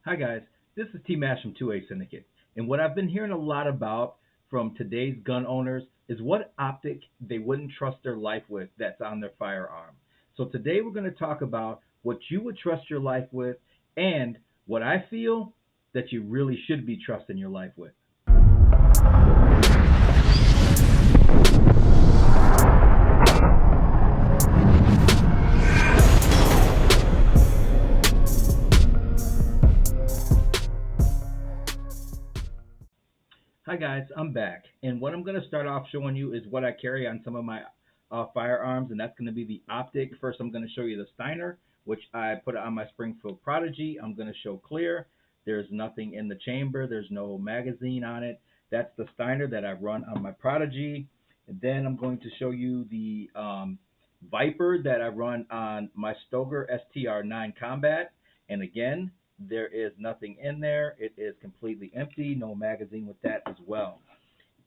Hi guys, this is T Mash from 2A Syndicate, and what I've been hearing a lot about from today's gun owners is what optic they wouldn't trust their life with that's on their firearm. So today we're going to talk about what you would trust your life with and what I feel that you really should be trusting your life with. Hi guys, I'm back, and what I'm going to start off showing you is what I carry on some of my firearms, and that's going to be the optic. First, I'm going to show you the Steiner, which I put on my Springfield Prodigy. I'm going to show clear. There's nothing in the chamber. There's no magazine on it. That's the Steiner that I run on my Prodigy. And then I'm going to show you the Viper that I run on my Stoger STR9 Combat. And again, there is nothing in there. It is completely empty, no magazine with that as well.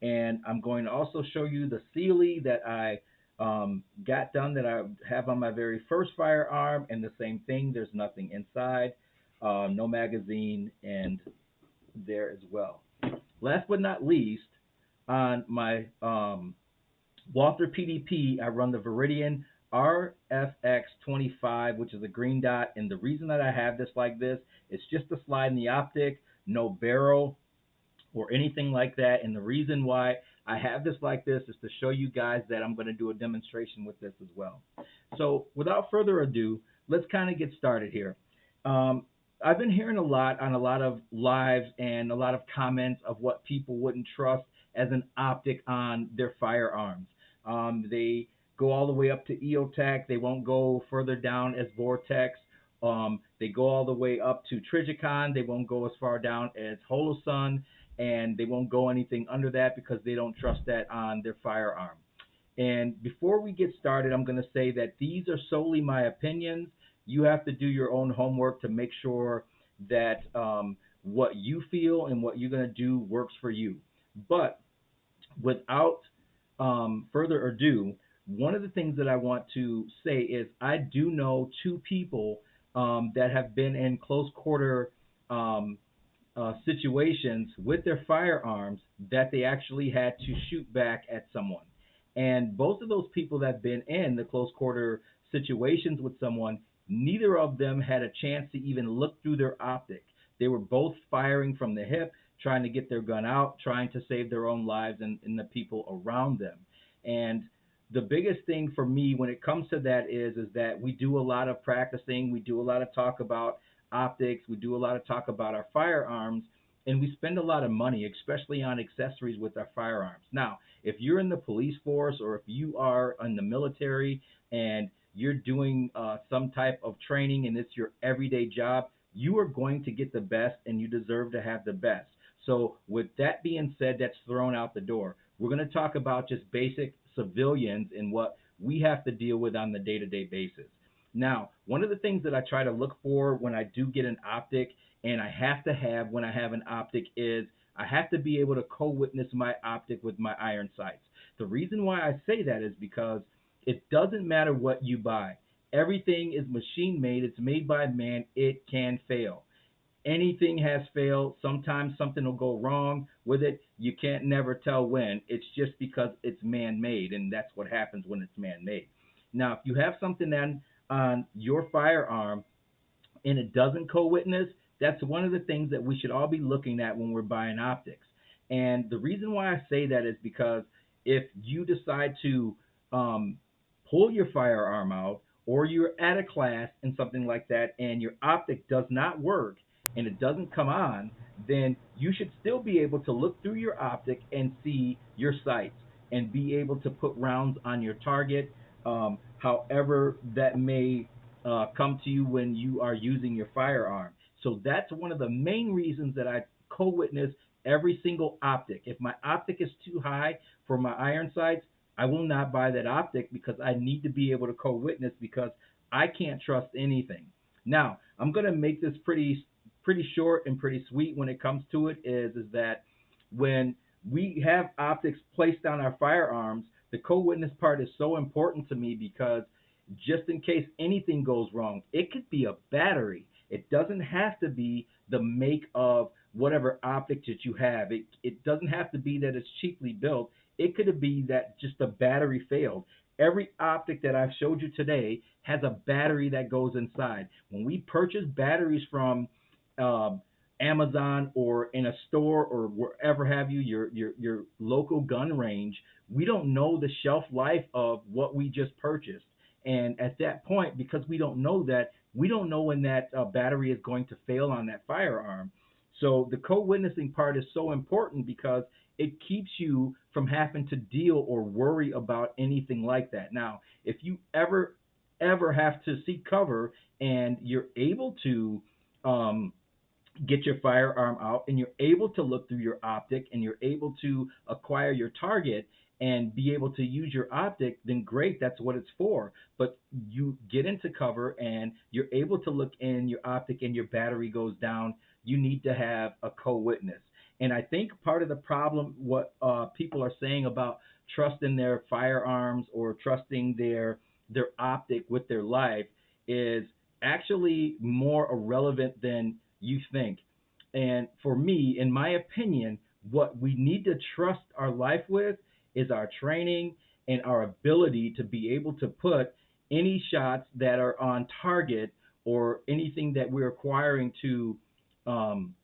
And I'm going to also show you the Sealy that I got done that I have on my very first firearm, and the same thing. There's nothing inside, no magazine, and there as well. Last but not least, on my Walther PDP, I run the Viridian RFX25, which is a green dot. And the reason that I have this like this, it's just a slide in the optic, no barrel or anything like that. And the reason why I have this like this is to show you guys that I'm going to do a demonstration with this as well. So without further ado, let's kind of get started here. I've been hearing a lot on a lot of lives and a lot of comments of what people wouldn't trust as an optic on their firearms. They go all the way up to EOTech. They won't go further down as Vortex. They go all the way up to Trigicon. They won't go as far down as Holosun, and they won't go anything under that because they don't trust that on their firearm. And before we get started, I'm going to say that these are solely my opinions. You have to do your own homework to make sure that what you feel and what you're going to do works for you. But without further ado, one of the things that I want to say is I do know two people that have been in close quarter situations with their firearms that they actually had to shoot back at someone. And both of those people that have been in the close quarter situations with someone, neither of them had a chance to even look through their optic. They were both firing from the hip, trying to get their gun out, trying to save their own lives and the people around them. And the biggest thing for me when it comes to that is that we do a lot of practicing, we do a lot of talk about optics, we do a lot of talk about our firearms, and we spend a lot of money, especially on accessories with our firearms. Now, if you're in the police force or if you are in the military and you're doing some type of training and it's your everyday job, you are going to get the best and you deserve to have the best. So with that being said, that's thrown out the door. We're going to talk about just basic civilians and what we have to deal with on the day-to-day basis. Now, one of the things that I try to look for when I do get an optic, and I have to have when I have an optic, is I have to be able to co-witness my optic with my iron sights. The reason why I say that is because it doesn't matter what you buy. Everything is machine made. It's made by man. It can fail. Anything has failed. Sometimes something will go wrong with it. You can't never tell when. It's just because it's man-made, and that's what happens when it's man-made. Now, if you have something on your firearm and it doesn't co-witness, that's one of the things that we should all be looking at when we're buying optics. And the reason why I say that is because if you decide to pull your firearm out, or you're at a class and something like that, and your optic does not work and it doesn't come on, then you should still be able to look through your optic and see your sights and be able to put rounds on your target, however that may come to you when you are using your firearm. So that's one of the main reasons that I co-witness every single optic. If my optic is too high for my iron sights, I will not buy that optic because I need to be able to co-witness because I can't trust anything. Now, I'm going to make this pretty short and pretty sweet when it comes to it is that when we have optics placed on our firearms, the co-witness part is so important to me because just in case anything goes wrong, it could be a battery. It doesn't have to be the make of whatever optic that you have. It doesn't have to be that it's cheaply built. It could be that just the battery failed. Every optic that I've showed you today has a battery that goes inside. When we purchase batteries from um, Amazon or in a store or wherever have you, your local gun range, we don't know the shelf life of what we just purchased. And at that point, because we don't know that, we don't know when that battery is going to fail on that firearm. So the co-witnessing part is so important because it keeps you from having to deal or worry about anything like that. Now, if you ever have to seek cover and you're able to um, get your firearm out and you're able to look through your optic and you're able to acquire your target and be able to use your optic, then great, that's what it's for. But you get into cover and you're able to look in your optic and your battery goes down, you need to have a co-witness. And I think part of the problem, what people are saying about trusting their firearms or trusting their optic with their life, is actually more irrelevant than you think. And for me, in my opinion, what we need to trust our life with is our training and our ability to be able to put any shots that are on target or anything that we're acquiring um,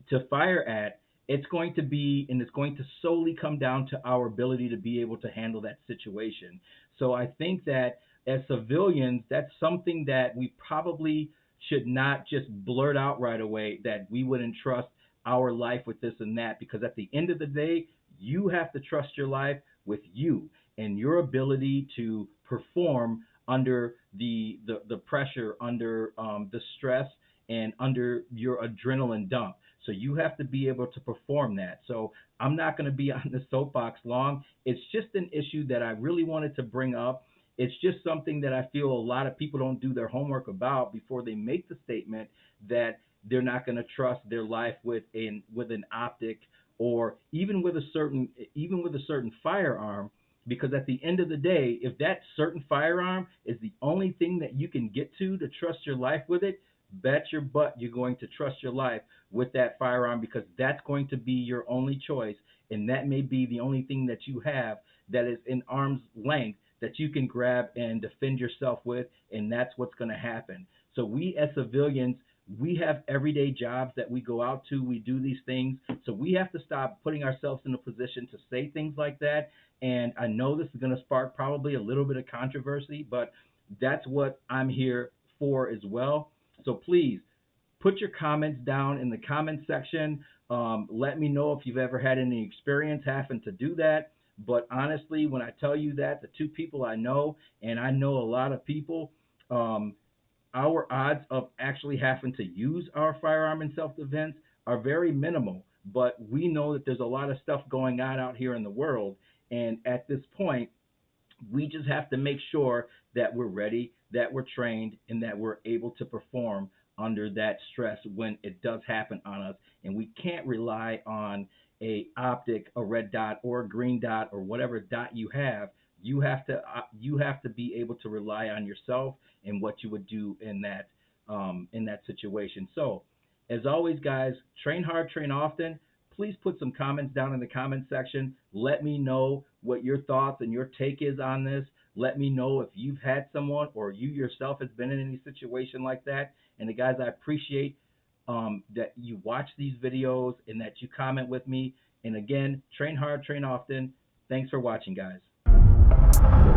to fire at. It's going to be, and it's going to solely come down to our ability to be able to handle that situation. So I think that as civilians, that's something that we probably should not just blurt out right away that we wouldn't trust our life with this and that, because at the end of the day, you have to trust your life with you and your ability to perform under the pressure, under the stress, and under your adrenaline dump. So you have to be able to perform that. So I'm not going to be on the soapbox long. It's just an issue that I really wanted to bring up. It's just something that I feel a lot of people don't do their homework about before they make the statement that they're not going to trust their life with an optic or even with a certain firearm, because at the end of the day, if that certain firearm is the only thing that you can get to trust your life with it, bet your butt you're going to trust your life with that firearm, because that's going to be your only choice, and that may be the only thing that you have that is in arm's length that you can grab and defend yourself with, and that's what's going to happen. So we as civilians, we have everyday jobs that we go out to, we do these things, so we have to stop putting ourselves in a position to say things like that. And I know this is going to spark probably a little bit of controversy, but that's what I'm here for as well. So please put your comments down in the comment section. Let me know if you've ever had any experience having to do that. But honestly, when I tell you that, the two people I know, and I know a lot of people, um, our odds of actually having to use our firearm in self-defense are very minimal. But we know that there's a lot of stuff going on out here in the world. And at this point, we just have to make sure that we're ready, that we're trained, and that we're able to perform under that stress when it does happen on us. And we can't rely on a optic, a red dot, or a green dot, or whatever dot you have. You have to be able to rely on yourself and what you would do in that situation. So, as always, guys, train hard, train often. Please put some comments down in the comment section. Let me know what your thoughts and your take is on this. Let me know if you've had someone or you yourself has been in any situation like that. And guys, I appreciate that you watch these videos and that you comment with me. And again, train hard, train often. Thanks for watching, guys.